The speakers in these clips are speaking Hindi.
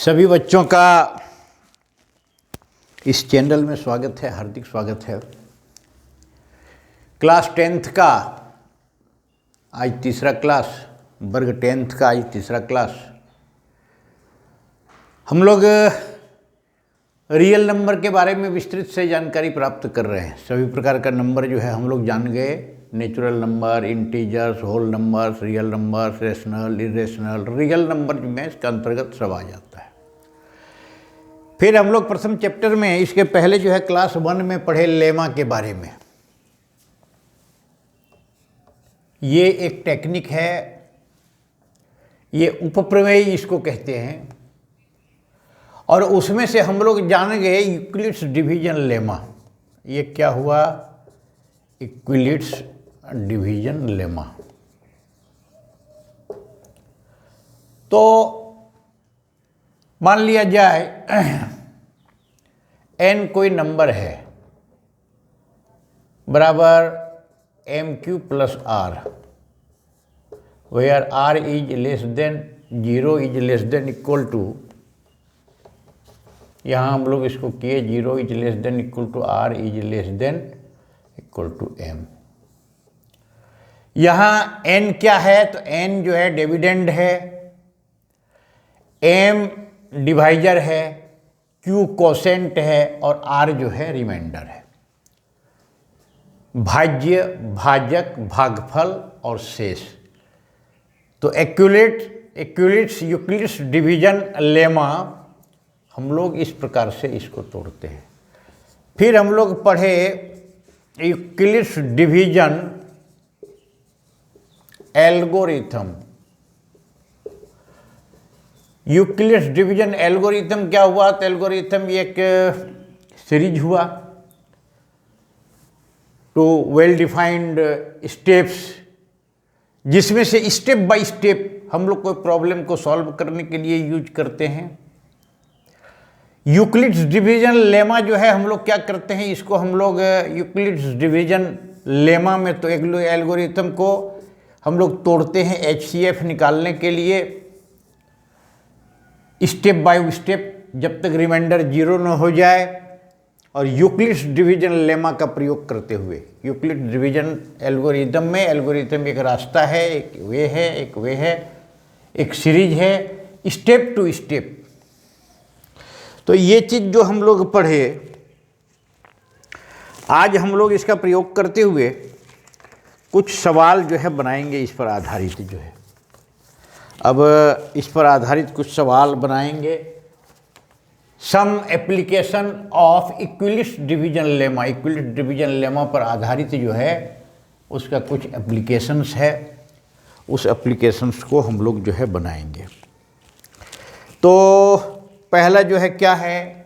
सभी बच्चों का इस चैनल में स्वागत है, हार्दिक स्वागत है। क्लास 10th का आज तीसरा क्लास, वर्ग 10th का आज तीसरा क्लास। हम लोग रियल नंबर के बारे में विस्तृत से जानकारी प्राप्त कर रहे हैं। सभी प्रकार का नंबर जो है हम लोग जान गए, natural number, integers, whole numbers, real numbers, rational, irrational. Real number में इसका अंतर्गत सब आ जाता है। फिर हम लोग प्रथम चैप्टर में, इसके पहले जो है क्लास 1 में पढ़े लेमा के बारे में। ये एक टेक्निक है, ये उपप्रमेय इसको कहते हैं, और उसमें से हम लोग जान गए यूक्लिड्स डिवीजन लेमा। ये क्या हुआ? Euclid's division lemma. तो मान लिया जाए n कोई नंबर है बराबर mq प्लस r, where r is less than 0 is less than equal to, यहाँ हम लोग इसको किए 0 is less than equal to r is less than equal to m। यहाँ n क्या है? तो n जो है डिविडेंड है, m डिवाइजर है, q कोसेंट है और r जो है रिमाइंडर है। भाज्य, भाजक, भागफल और शेष। तो यूक्लिड्स डिवीजन लेमा हम लोग इस प्रकार से इसको तोड़ते हैं। फिर हम लोग पढ़े Euclid's division algorithm. Euclid's division algorithm क्या हुआ? तो एल्गोरिथम एक सीरीज हुआ टू वेल डिफाइंड स्टेप्स, जिसमें से स्टेप बाय स्टेप हम लोग कोई प्रॉब्लम को सॉल्व करने के लिए यूज करते हैं। यूक्लिड्स डिवीजन लेमा जो है हम लोग क्या करते हैं, इसको हम लोग यूक्लिड्स डिवीजन लेमा में तो एक एल्गोरिथम को हम लोग तोड़ते हैं HCF निकालने के लिए, स्टेप बाय स्टेप, जब तक रिमाइंडर 0 न हो जाए। और यूक्लिड्स डिवीजन लेमा का प्रयोग करते हुए, यूक्लिड्स डिवीजन एल्गोरिथम में, एल्गोरिथम एक रास्ता है, एक वे है, एक सीरीज है, स्टेप टू स्टेप। तो ये चीज़ जो हम लोग पढ़े, आज हम लोग इसका प्रयोग करते हुए कुछ सवाल जो है बनाएंगे इस पर आधारित जो है। अब इस पर आधारित कुछ सवाल बनाएंगे। Some application of Euclid's division lemma, Euclid's division lemma पर आधारित जो है उसका कुछ एप्लीकेशंस है, उस एप्लीकेशंस को हम लोग जो है बनाएंगे। तो पहला जो है क्या है,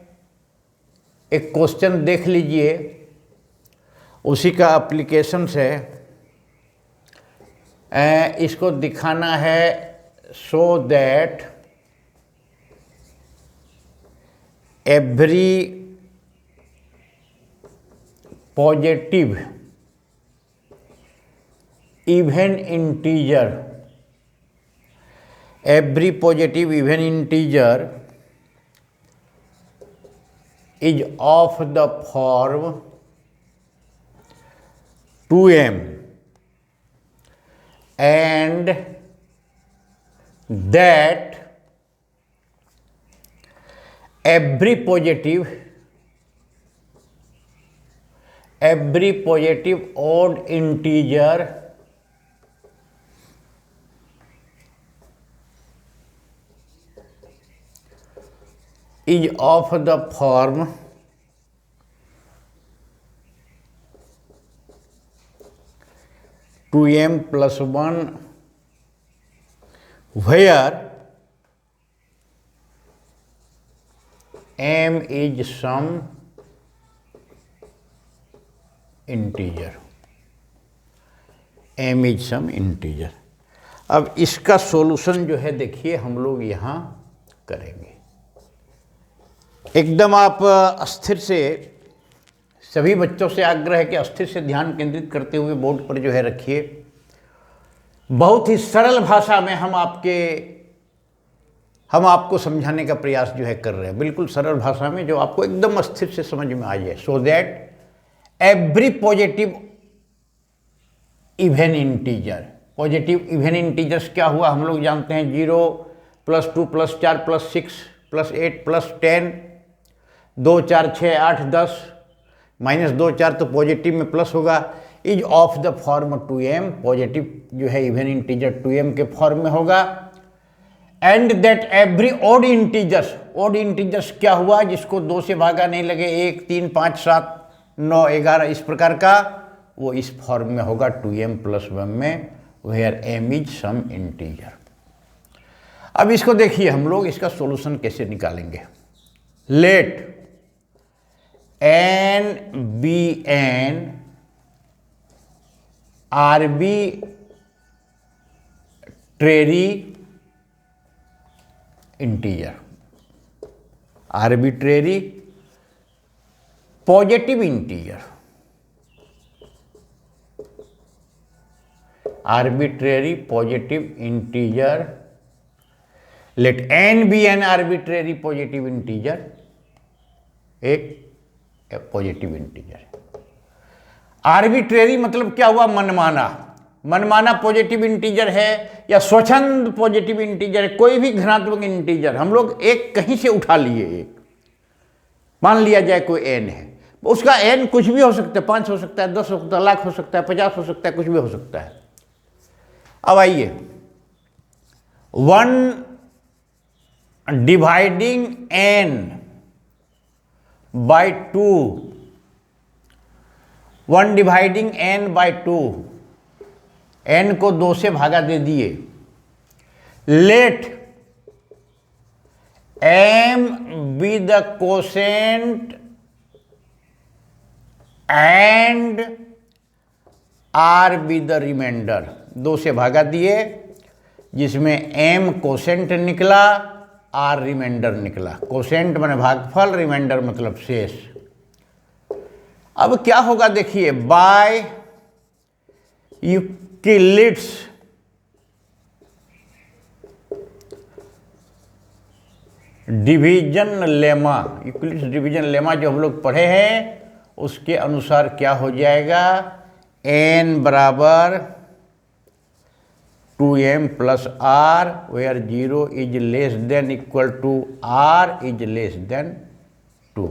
एक क्वेश्चन देख लीजिए, उसी का एप्लीकेशंस है। इसको दिखाना है so that every positive even integer is of the form 2m and that every positive odd integer is of the form 2m plus 1 where m is some integer, m is some integer। अब इसका सॉल्यूशन जो है देखिए हम लोग यहाँ करेंगे। एकदम आप अस्थिर से, सभी बच्चों से आग्रह है कि अस्थिर से ध्यान केंद्रित करते हुए बोर्ड पर जो है रखिए। बहुत ही सरल भाषा में हम आपको समझाने का प्रयास जो है कर रहे हैं, बिल्कुल सरल भाषा में जो आपको एकदम अस्थिर से समझ में आ जाए। So that every positive even integer, positive even integers क्या हुआ हम लोग जानते हैं, 0 + 2 + 4 + 6 + 8 + 10, 2 4 6 8 10, -2 4 तो पॉजिटिव में प्लस होगा, is of the form 2m, positive जो है इवन इंटीजर 2m के फॉर्म में होगा। And that every odd integers क्या हुआ, जिसको 2 से भागा नहीं लगे, 1 3 5 7 9 11 इस प्रकार का, वो इस फॉर्म में होगा 2m + 1 में, where m is some integer. अब इसको देखिए हम लोग इसका सॉल्यूशन कैसे निकालेंगे। Let n be an arbitrary integer, arbitrary positive integer, arbitrary positive integer, let n be an arbitrary positive integer, एक पॉजिटिव इंटीजर है। आर्बिट्रेरी मतलब क्या हुआ, मनमाना, मनमाना पॉजिटिव इंटीजर है या स्वच्छंद पॉजिटिव इंटीजर है, कोई भी धनात्मक इंटीजर हम लोग एक कहीं से उठा लिए, एक मान लिया जाए कोई n है, उसका n कुछ भी हो सकता है, 5 हो सकता है, 10 हो सकता है, लाख हो सकता है, 50 हो सकता है, कुछ भी हो सकता है। अब आइए 1 dividing n by 2, 1 dividing n by 2, n को 2 से भागा दे दिए। Let m be the quotient and r be the remainder, 2 से भागा दिए, जिसमें m कोसेंट निकला, r रिमाइंडर निकला। कोसेंट माने भागफल, रिमाइंडर मतलब शेष। अब क्या होगा देखिए, by Euclid's division lemma, Euclid's division lemma जो हम लोग पढ़े हैं उसके अनुसार क्या हो जाएगा, n बराबर 2m + r, where 0 is less than equal to r is less than 2।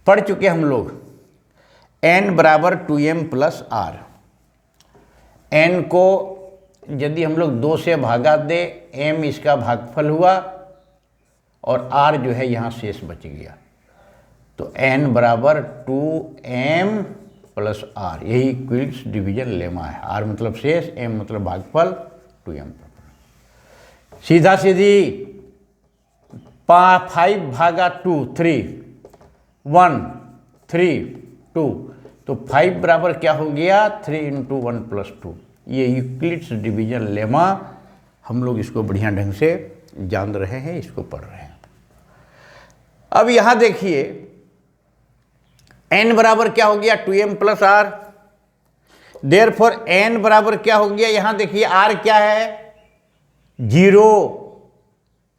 पढ़ चुके हम लोग n बराबर 2m + r, n को यदि हम लोग 2 से भागा दे, m इसका भागफल हुआ और r जो है यहाँ शेष बच गया, तो n बराबर 2m + r, यही यूक्लिड्स डिवीजन लेमा है। r मतलब शेष, m मतलब भागफल, 2m सीधा सीधी 5 भागा 2 3 1 3 2, तो 5 बराबर क्या हो गया, 3 × 1 + 2। ये यूक्लिड्स डिवीजन लेमा हम लोग इसको बढ़िया ढंग से जान रहे हैं, इसको पढ़ रहे हैं। अब यहाँ देखिए n बराबर क्या हो गया, 2m + r, देयरफॉर n बराबर क्या हो गया, यहाँ देखिए r क्या है, 0,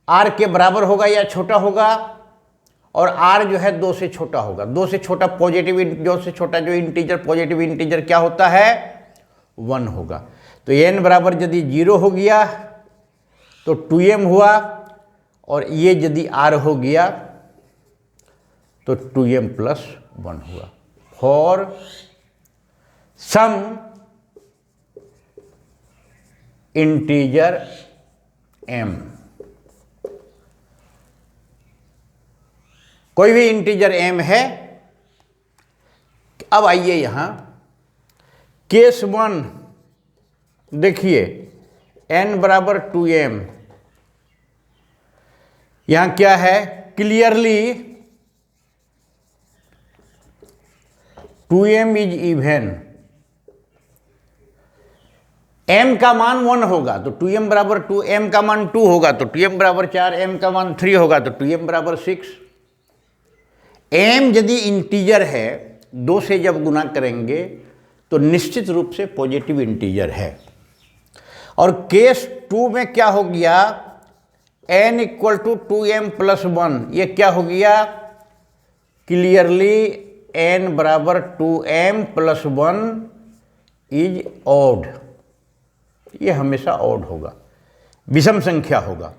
r के बराबर होगा या छोटा होगा, और r जो है 2 से छोटा होगा। 2 से छोटा पॉजिटिव, जो से छोटा जो इंटीजर पॉजिटिव इंटीजर क्या होता है, 1 होगा। तो n बराबर यदि 0 हो गया तो 2m हुआ, और ये यदि r हो गया तो 2m + 1 हुआ। फॉर सम इंटीजर m, कोई भी इंटीजर m है। अब आइए यहां केस 1 देखिए, n बराबर 2m, यहां क्या है, clearly 2m is even, m का मान 1 होगा तो 2m बराबर 2, m का मान 2 होगा तो 2m बराबर 4, m का मान 3 होगा तो 2m बराबर 6। m यदि इंटीजर है, 2 से जब गुना करेंगे तो निश्चित रूप से पॉजिटिव इंटीजर है। और केस 2 में क्या हो गया, n equal to 2m plus 1, ये क्या हो गया, क्लियरली n बराबर 2m प्लस 1 इज ऑड, ये हमेशा ऑड होगा, विषम संख्या होगा।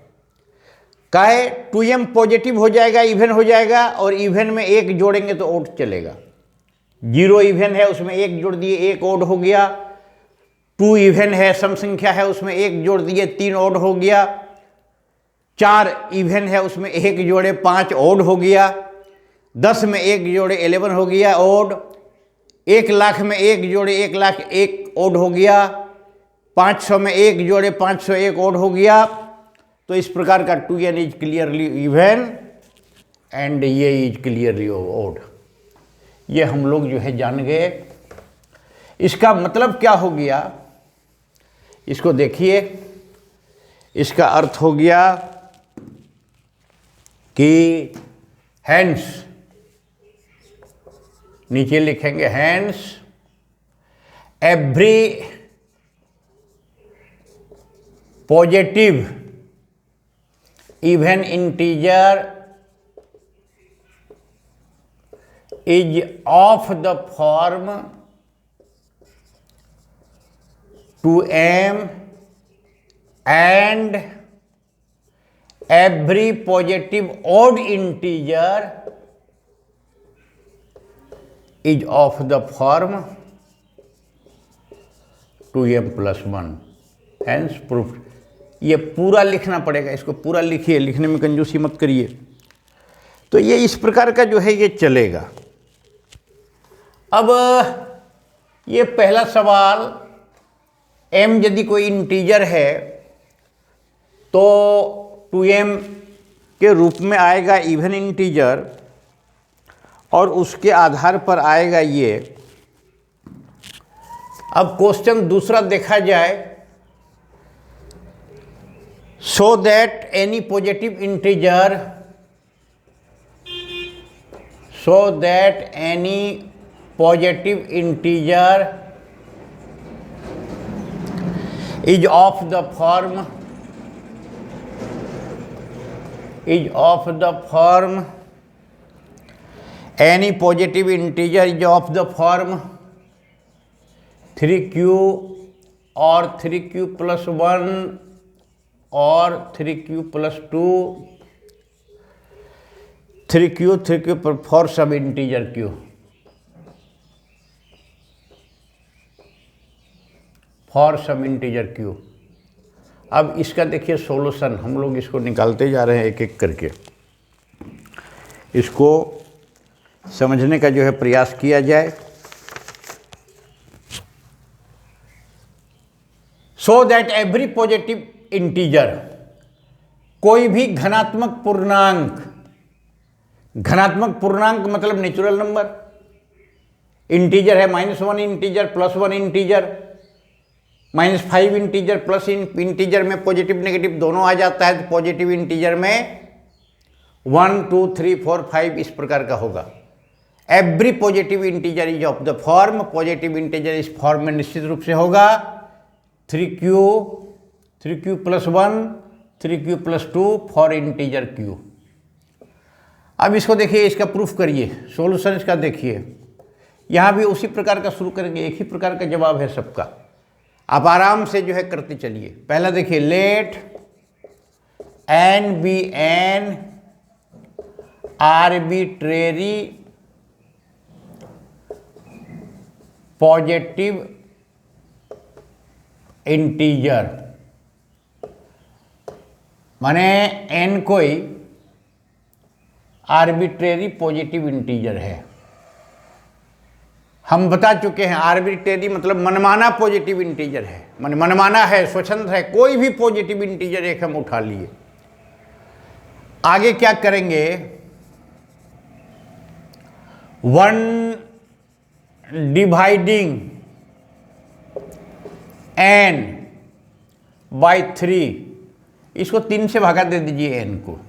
काहे, 2m पॉजिटिव हो जाएगा, इवन हो जाएगा, और इवन में एक जोड़ेंगे तो ऑड चलेगा। 0 इवन है उसमें एक जोड़ दिए, एक ऑड हो गया। 2 इवन है, सम संख्या है, उसमें एक जोड़ दिए, 3 ऑड हो गया। 4 इवन है, उसमें एक जोड़े 5 ऑड हो गया। 10 में एक जोड़े 11 हो गया ऑड। 1 लाख में एक जोड़े 1 लाख 1 ऑड हो गया। 500 में एक जोड़े 501 ऑड हो गया। तो इस प्रकार का 2n is clearly even and ये इज क्लियरली ऑड, ये हम लोग जो है जान गए। इसका मतलब क्या हो गया, इसको देखिए, इसका अर्थ हो गया कि हैंस, नीचे लिखेंगे hence every positive even integer is of the form 2m and every positive odd integer is of the form 2m plus 1, hence proved। ये पूरा लिखना पड़ेगा, इसको पूरा लिखिए, लिखने में कंजूसी मत करिए। तो ये इस प्रकार का जो है ये चलेगा। अब ये पहला सवाल, m यदि कोई इंटीजर है तो 2m के रूप में आएगा इवन इंटीजर, और उसके आधार पर आएगा ये। अब क्वेश्चन दूसरा देखा जाए, so that any positive integer, so that any positive integer is of the form any positive integer is of the form 3q or 3q plus 1 or 3q plus 2, 3q for some integer q, for some integer q। अब इसका देखिए सॉल्यूशन, हम लोग इसको निकालते जा रहे हैं एक एक करके, इसको समझने का जो है प्रयास किया जाए। So that every positive integer, कोई भी धनात्मक पूर्णांक, धनात्मक पूर्णांक मतलब नेचुरल नंबर, इंटीजर है -1 integer +1 integer, -5 integer plus integer में पॉजिटिव नेगेटिव दोनों आ जाता है, तो पॉजिटिव इंटीजर में 1 2 3 4 5 इस प्रकार का होगा। Every positive integer is of the form, positive integer इस फॉर्म में निश्चित रूप से होगा 3q plus 1 3q plus 2 for integer q। अब इसको देखिए, इसका प्रूफ करिए, सॉल्यूशन इसका देखिए। यहाँ भी उसी प्रकार का शुरू करेंगे, एक ही प्रकार का जवाब है सबका, आप आराम से जो है करते चलिए। पहला देखिए, let n be an arbitrary positive integer, माने n कोई आर्बिट्रेरी पॉजिटिव इंटीजर है। हम बता चुके हैं आर्बिट्रेरी मतलब मनमाना पॉजिटिव इंटीजर है, मनमाना है, स्वतंत्र है, कोई भी पॉजिटिव इंटीजर एक हम उठा लिए। आगे क्या करेंगे, 1 डिवाइडिंग n बाई 3, इसको 3 से भागा दे दीजिए n को,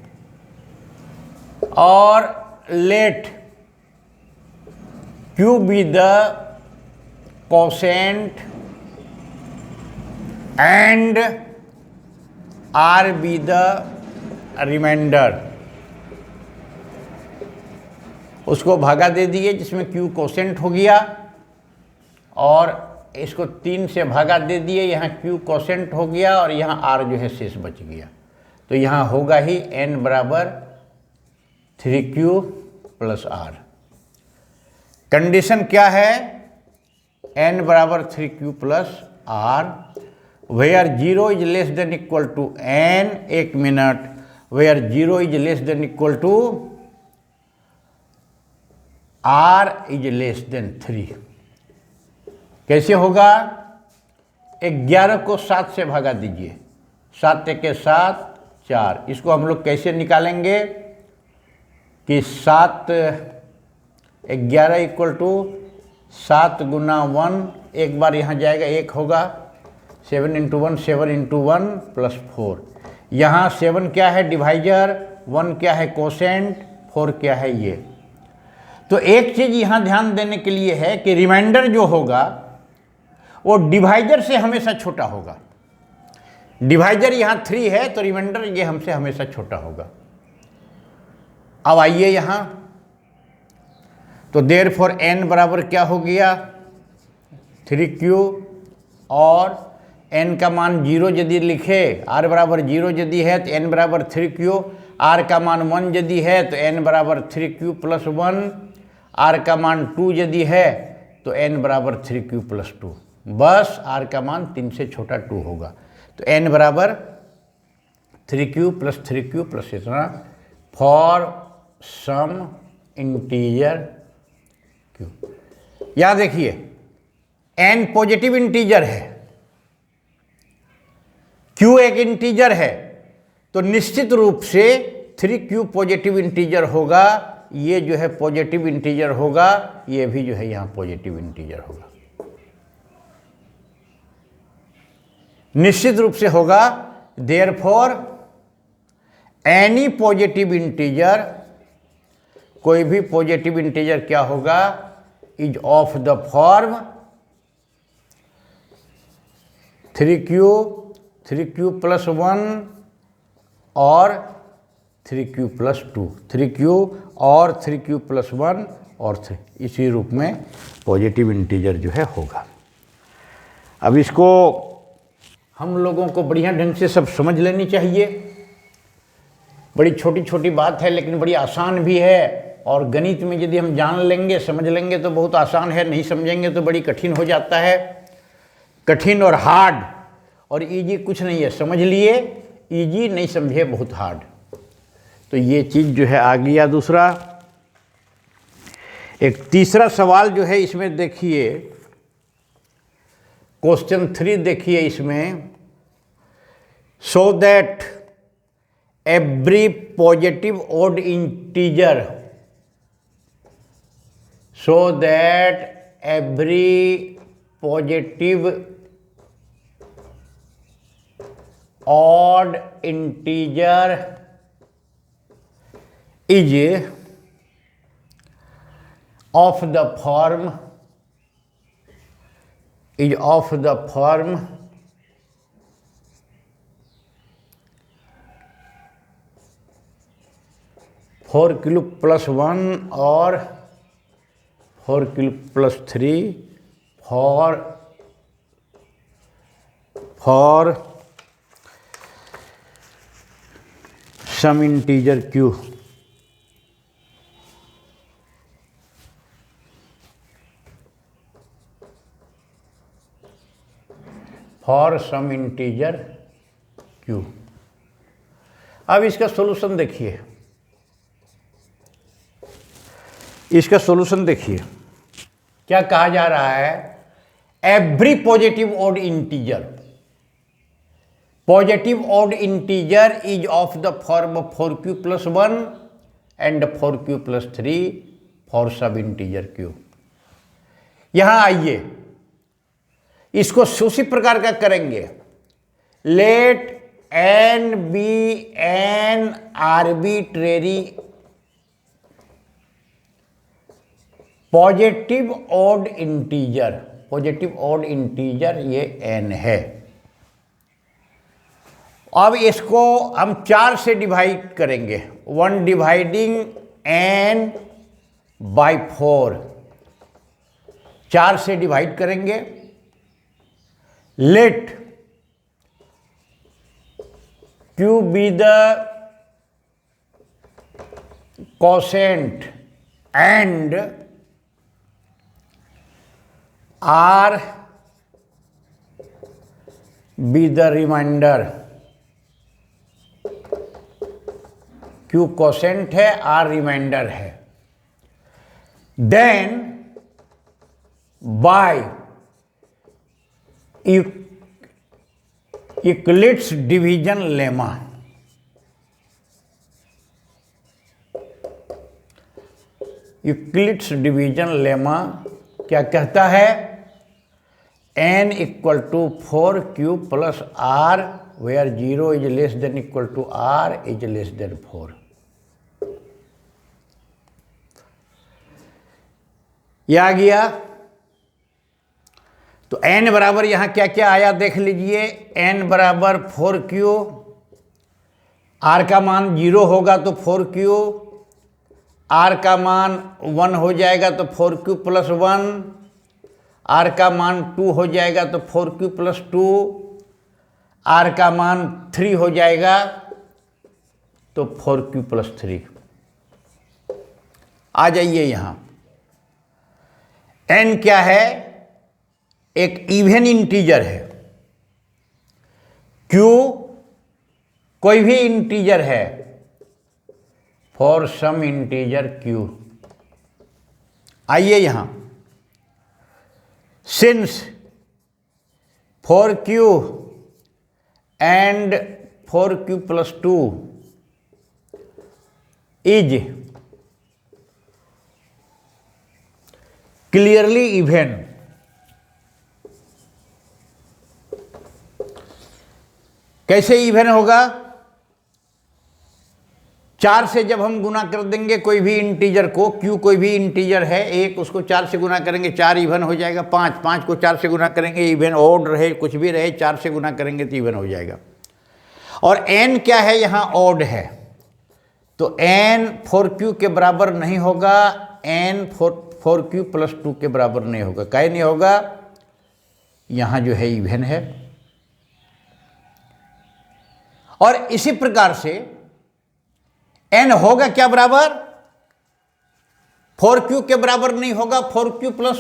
और let q be the quotient and r be the remainder. उसको भागा दे दिए जिसमें क्यू कोसेंट हो गया, और इसको 3 से भागा दे दिए, यहाँ क्यू कोसेंट हो गया और यहाँ आर जो है शेष बच गया। तो यहाँ होगा ही n बराबर 3q प्लस आर। कंडीशन क्या है? n बराबर 3q plus r, where 0 is less than equal to n, 1 minute, where 0 is less than equal to r is less than 3। कैसे होगा? 11 को 7 से भागा दीजिए, 7 के 7 4। इसको हम लोग कैसे निकालेंगे कि 7 11 इक्वल टू 7 गुना 1, एक बार यहाँ जाएगा 1 होगा, 7 इंटू 1 7 इंटू 1 प्लस 4। यहाँ 7 क्या है? डिवाइजर, 1 क्या है? कोसेंट, 4 क्या है? ये। तो एक चीज़ यहाँ ध्यान देने के लिए है कि रिमाइंडर जो होगा वो डिवाइजर से हमेशा छोटा होगा। डिवाइजर यहाँ 3 है तो रिमाइंडर ये हमसे हमेशा छोटा होगा। अब आइए यहाँ, तो देयरफॉर n बराबर क्या हो गया? 3q, और n का मान 0 यदि लिखे, r बराबर 0 यदि है तो n बराबर 3q, r का मान 1 यदि है तो n बराबर 3q प्लस 1, r का मान 2 यदि है तो n बराबर 3q प्लस 2। बस r का मान 3 से छोटा 2 होगा। तो n बराबर 3q प्लस इतना फॉर सम इंटीजर q। यहाँ देखिए n पॉजिटिव इंटीजर है, q एक इंटीजर है, तो निश्चित रूप से 3q पॉजिटिव इंटीजर होगा। ये जो है पॉजिटिव इंटीजर होगा, ये भी जो है यहाँ पॉजिटिव इंटीजर होगा, निश्चित रूप से होगा। देयरफॉर एनी पॉजिटिव इंटीजर, कोई भी पॉजिटिव इंटीजर क्या होगा? Is of the form 3q plus 1 और 3q प्लस 2, 3q और 3q प्लस 1 और 3, इसी रूप में पॉजिटिव इंटीजर जो है होगा। अब इसको हम लोगों को बढ़िया ढंग से सब समझ लेनी चाहिए। बड़ी छोटी छोटी बात है लेकिन बड़ी आसान भी है, और गणित में यदि हम जान लेंगे समझ लेंगे तो बहुत आसान है, नहीं समझेंगे तो बड़ी कठिन हो जाता है। कठिन और हार्ड और इजी कुछ नहीं है, समझ लिए इजी, नहीं समझे बहुत हार्ड। तो ये चीज़ जो है आ गया। दूसरा, एक तीसरा सवाल जो है इसमें देखिए, क्वेश्चन 3 देखिए इसमें, so that every positive odd integer, so that every positive odd integer is of the form 4q plus 1 और 4q plus 3 for some integer q। For some integer q। अब इसका सॉल्यूशन देखिए, इसका सॉल्यूशन देखिए क्या कहा जा रहा है। Every positive odd integer, positive odd integer is of the form 4q plus 1 and 4q plus 3 for some integer q। यहां आइए, इसको उसी प्रकार का करेंगे। Let n be an arbitrary positive odd integer, positive odd integer ये n है। अब इसको हम 4 से डिवाइड करेंगे, 1 डिवाइडिंग n बाई 4, 4 से डिवाइड करेंगे। Let q be the quotient and r be the remainder। Q quotient है, R रिमाइंडर है। Then by Euclid's division lemma, Euclid's division lemma क्या कहता है? n equal to 4q plus r where 0 is less than equal to r is less than 4। यह आ गया। तो n बराबर यहां क्या क्या आया देख लीजिए। n बराबर 4q, r का मान 0 होगा तो 4q, r का मान 1 हो जाएगा तो 4q प्लस 1, r का मान 2 हो जाएगा तो 4q प्लस 2, r का मान 3 हो जाएगा तो 4q प्लस 3। आ जाइए यहां। n क्या है? एक इवन इंटीजर है। q कोई भी इंटीजर है, फॉर सम इंटीजर q। आइए यहां। Since 4q and 4q plus 2 is clearly even, कैसे इवन होगा? 4 से जब हम गुना कर देंगे कोई भी इंटीजर को, q कोई भी इंटीजर है एक, उसको 4 से गुना करेंगे 4 इवन हो जाएगा। 5 को 4 से गुना करेंगे इवन, ऑड रहे कुछ भी रहे 4 से गुना करेंगे तो इवन हो जाएगा। और n क्या है? यहाँ ऑड है तो n 4q के बराबर नहीं होगा, n 4q प्लस 2 के बराबर नहीं होगा। काहे नहीं होगा? यहाँ जो है इवन है। और इसी प्रकार से n होगा क्या बराबर? 4q के बराबर नहीं होगा, 4q प्लस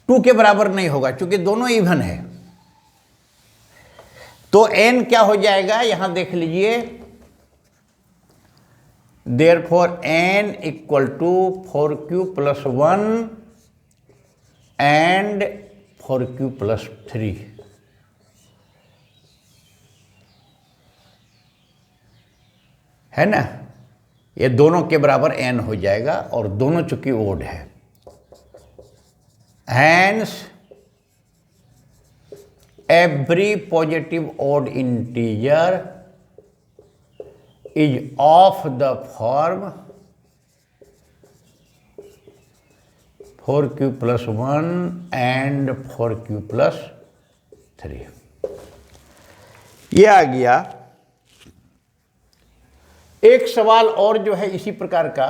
2 के बराबर नहीं होगा, क्योंकि दोनों इवन है। तो n क्या हो जाएगा? यहां देख लीजिए। Therefore n equal to 4q plus 1 and 4q plus 3। है ना? ये दोनों के बराबर n हो जाएगा और दोनों चूंकि ओड है। Hence every positive odd integer is of the form 4q plus 1 and 4q plus 3। ये आ गया। एक सवाल और जो है इसी प्रकार का,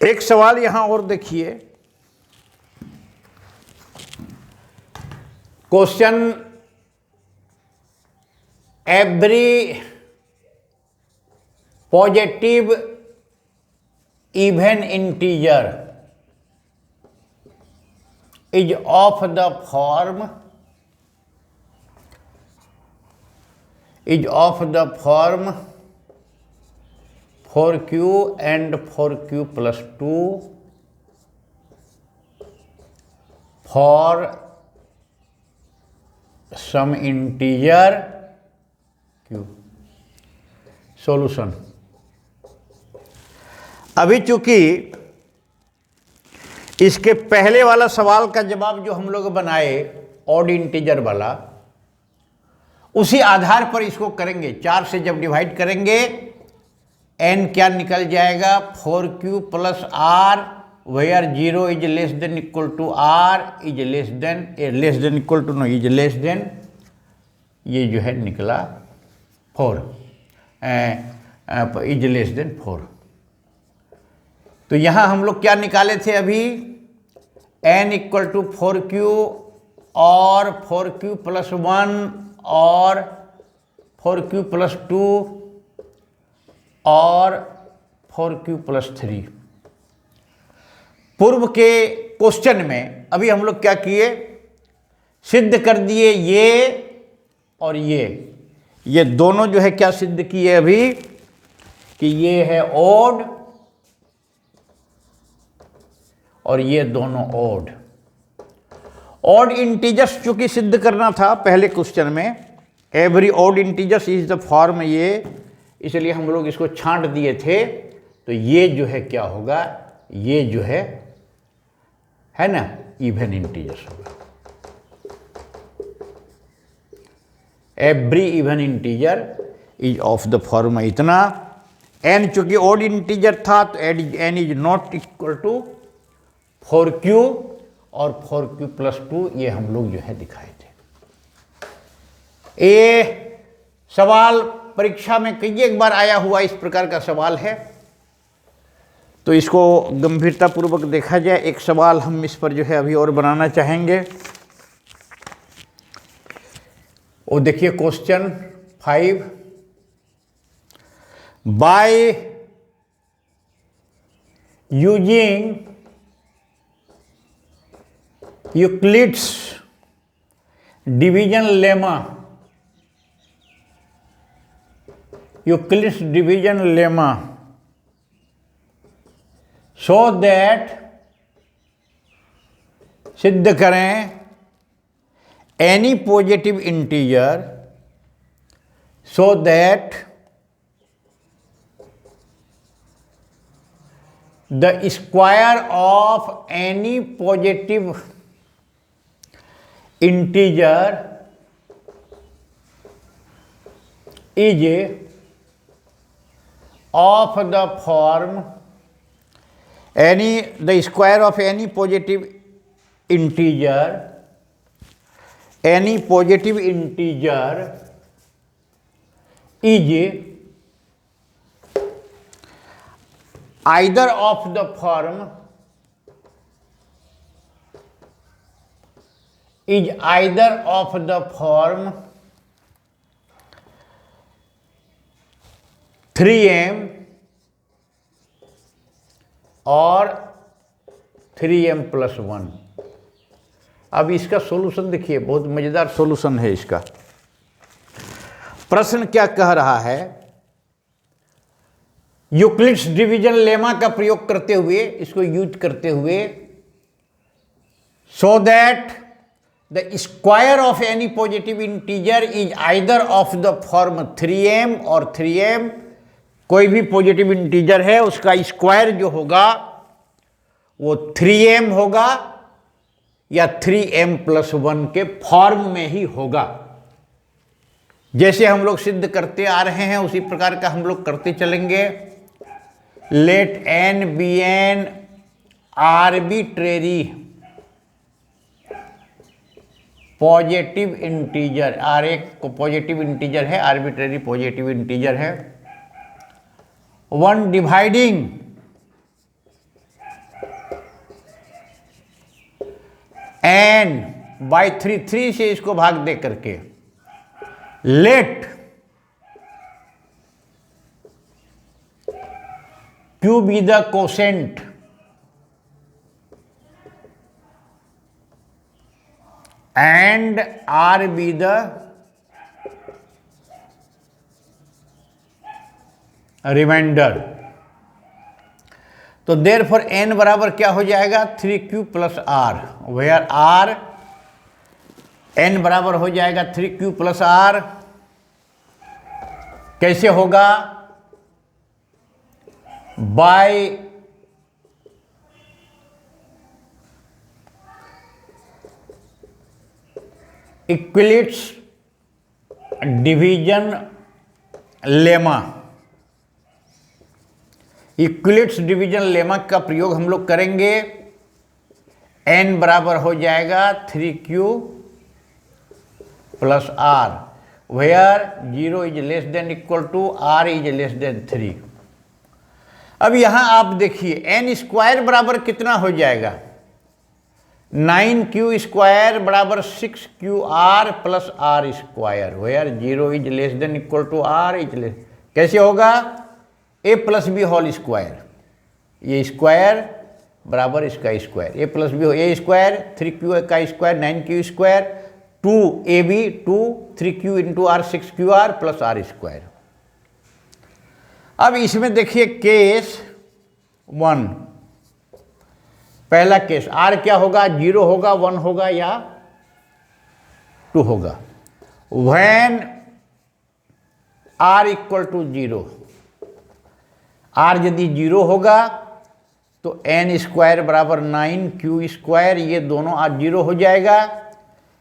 एक सवाल यहां और देखिए। Question every positive even integer is of the form form 4q and 4q plus 2 for some integer q। Solution. अभी चूंकि इसके पहले वाला सवाल का जवाब जो हम लोग बनाए ऑड इंटीजर वाला, उसी आधार पर इसको करेंगे। 4 से जब डिवाइड करेंगे n क्या निकल जाएगा? 4q plus r where 0 is less than equal to r is less than equal to no is less than, ये जो है निकला 4, इज लेस देन 4। तो यहां हम लोग क्या निकाले थे अभी, n इक्वल टू 4q और 4q प्लस 1 और 4q प्लस 2 और 4q प्लस 3। पूर्व के क्वेश्चन में अभी हम लोग क्या किए, सिद्ध कर दिए ये और ये दोनों जो है क्या सिद्ध किए अभी कि ये है ओड और ये दोनों ओड इंटीजर्स चूंकि सिद्ध करना था पहले क्वेश्चन में, every odd integers is the form ये, इसलिए हम लोग इसको छांट दिए थे। तो ये जो है क्या होगा, ये जो है ना इवन इंटीजर्स होगा। Every even integer is of the form इतना, n चूंकि ओड इंटीजर था तो n is not equal to 4q और 4q प्लस 2, ये हम लोग जो है दिखाए थे। ये सवाल परीक्षा में कई एक बार आया हुआ इस प्रकार का सवाल है, तो इसको गंभीरतापूर्वक देखा जाए। एक सवाल हम इस पर जो है अभी और बनाना चाहेंगे, वो देखिए question 5, by using Euclid's division lemma, Euclid's division lemma, so that, सिद्ध करें any positive integer so that the square of any positive integer is of the form the square of any positive integer is either of the form 3m और 3m प्लस 1। अब इसका सॉल्यूशन देखिए, बहुत मजेदार सॉल्यूशन है इसका। प्रश्न क्या कह रहा है, यूक्लिड्स डिवीजन लेमा का प्रयोग करते हुए, इसको यूज करते हुए, so that the square of any positive integer is either of the form 3m और 3m, कोई भी पॉजिटिव इंटीजर है उसका स्क्वायर जो होगा वो 3m होगा या 3m प्लस 1 के फॉर्म में ही होगा। जैसे हम लोग सिद्ध करते आ रहे हैं उसी प्रकार का हम लोग करते चलेंगे। Let n be an arbitrary positive integer, r एक पॉजिटिव इंटीजर है, आर्बिट्रेरी पॉजिटिव इंटीजर है। 1 डिवाइडिंग n बाई 3 से इसको भाग दे करके, let q be the quotient and r be the remainder. तो देयरफॉर n बराबर क्या हो जाएगा, 3q plus r, where r, n बराबर हो जाएगा 3q प्लस r। कैसे होगा, by Euclid's division lemma. Euclid's division lemma का प्रयोग हम लोग करेंगे। n बराबर हो जाएगा 3q plus r, where 0 is less than equal to r is less than 3। अब यहां आप देखिए n स्क्वायर बराबर कितना हो जाएगा, 9q स्क्वायर बराबर 6qr plus r square, where 0 is less than equal to r is less. कैसे होगा, a plus b whole square, ये स्क्वायर बराबर इसका स्क्वायर, a प्लस बी हो a स्क्वायर, 3q का square 9q square, 2ab 2 3q into r 6qr plus r square. अब इसमें देखिए केस 1, पहला केस r क्या होगा, 0 होगा, 1 होगा या 2 होगा। When r equal to 0, r यदि 0 होगा तो n स्क्वायर बराबर 9q स्क्वायर, ये दोनों आज 0 हो जाएगा,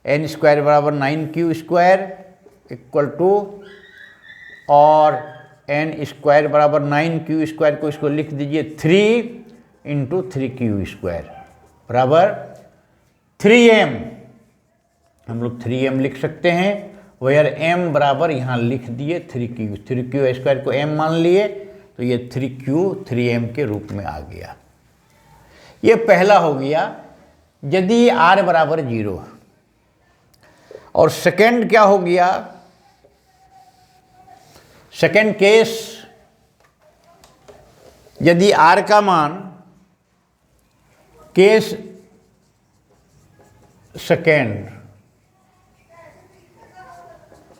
n स्क्वायर बराबर 9q स्क्वायर इक्वल टू, और n स्क्वायर बराबर 9q स्क्वायर को इसको लिख दीजिए 3 इंटू 3q स्क्वायर बराबर 3m, हम लोग 3m लिख सकते हैं, वेयर m बराबर यहाँ लिख दिए 3q स्क्वायर को m मान लिए, तो ये 3q 3m के रूप में आ गया। ये पहला हो गया यदि r बराबर 0। और सेकंड क्या हो गया, सेकंड केस यदि r का मान, case second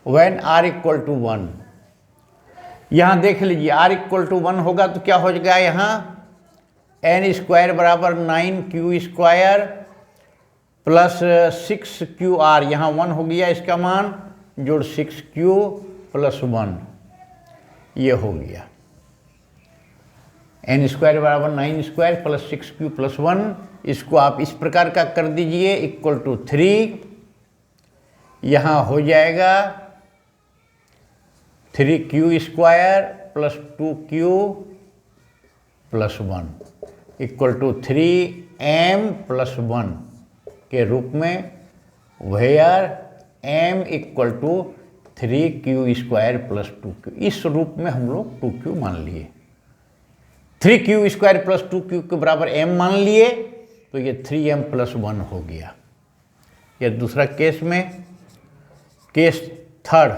when r equal to 1, यहां देख लीजिए r इक्वल टू 1 होगा तो क्या हो जाएगा, यहां n स्क्वायर बराबर 9q स्क्वायर प्लस 6qr, यहाँ 1 हो गया इसका मान, जोड़ 6q प्लस 1, ये हो गया n स्क्वायर बराबर 9 स्क्वायर प्लस 6q प्लस 1। इसको आप इस प्रकार का कर दीजिए इक्वल टू 3, यहाँ हो जाएगा 3q square plus 2q plus 1 equal to 3m plus 1 के रूप में, where m equal to 3q square plus 2q, इस रूप में हम लोग 2q मान लिए, 3q स्क्वायर प्लस 2q के बराबर m मान लिए, तो ये 3m प्लस 1 हो गया। ये दूसरा केस में। Case third,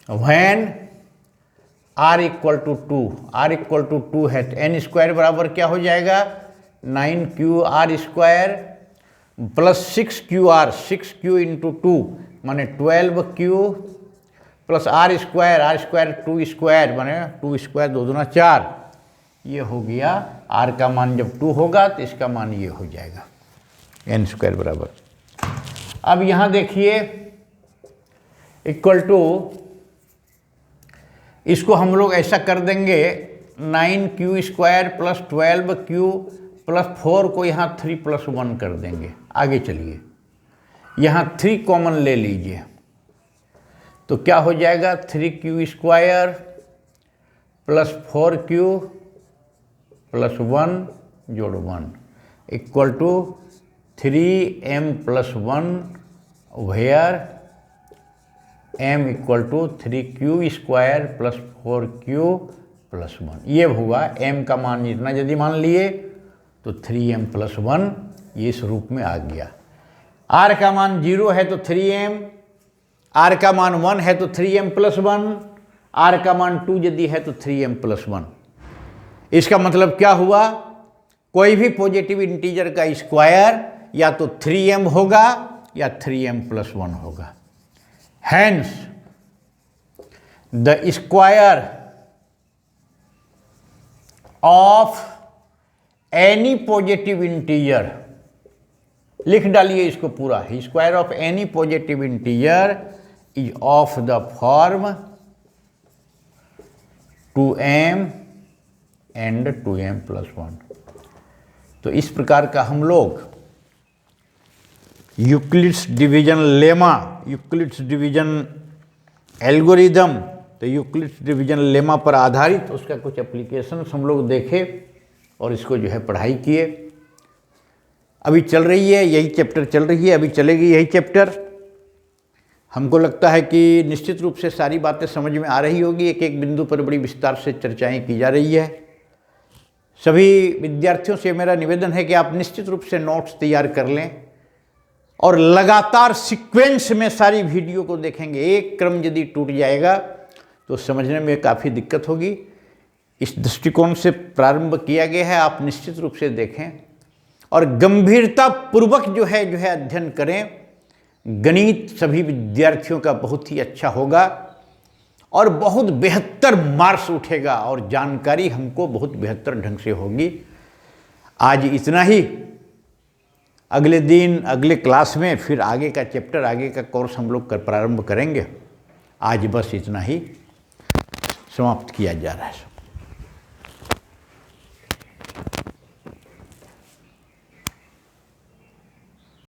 when r equal to 2, r equal to 2 है तो n स्क्वायर बराबर क्या हो जाएगा, 9qr square plus 6qr, 6q into 2 माने 12q plus r square 2 square माने 2 स्क्वायर 2 दूना 4, ये हो गया। r का मान जब 2 होगा तो इसका मान ये हो जाएगा n स्क्वायर बराबर। अब यहाँ देखिए इक्वल टू, इसको हम लोग ऐसा कर देंगे 9q square plus 12q plus 4 को यहाँ 3 प्लस 1 कर देंगे। आगे चलिए, यहाँ 3 कॉमन ले लीजिए तो क्या हो जाएगा, 3q square plus 4q plus 1 जोड़ 1 equal to 3m plus 1, where m equal to 3q square plus 4q plus 1, ये होगा m का मान इतना यदि मान लिए तो 3m प्लस 1, ये इस रूप में आ गया। r का मान 0 है तो 3m, r का मान 1 है तो 3m प्लस 1, r का मान 2 यदि है तो 3m प्लस 1। इसका मतलब क्या हुआ, कोई भी पॉजिटिव इंटीजर का स्क्वायर या तो 3m होगा या 3m प्लस 1 होगा। Hence, the square of any positive integer, लिख डालिए इसको पूरा, square of any positive integer is of the form 2m and 2m plus 1। तो इस प्रकार का हम लोग Euclid's division lemma, Euclid's division algorithm तो यूक्लिड्स डिवीजन लेमा पर आधारित उसका कुछ एप्लीकेशंस हम लोग देखे और इसको जो है पढ़ाई किए। अभी चल रही है, यही चैप्टर चल रही है, अभी चलेगी यही चैप्टर। हमको लगता है कि निश्चित रूप से सारी बातें समझ में आ रही होगी, एक एक बिंदु पर बड़ी विस्तार से चर्चाएं की जा रही है। सभी विद्यार्थियों से मेरा निवेदन है कि आप निश्चित रूप से नोट्स तैयार कर लें और लगातार सीक्वेंस में सारी वीडियो को देखेंगे। एक क्रम यदि टूट जाएगा तो समझने में काफ़ी दिक्कत होगी। इस दृष्टिकोण से प्रारंभ किया गया है, आप निश्चित रूप से देखें और गंभीरता पूर्वक जो है अध्ययन करें। गणित सभी विद्यार्थियों का बहुत ही अच्छा होगा और बहुत बेहतर मार्क्स उठेगा और जानकारी हमको बहुत बेहतर ढंग से होगी। आज इतना ही, अगले दिन अगले क्लास में फिर आगे का चैप्टर, आगे का कोर्स हम लोग प्रारंभ करेंगे। आज बस इतना ही समाप्त किया जा रहा है।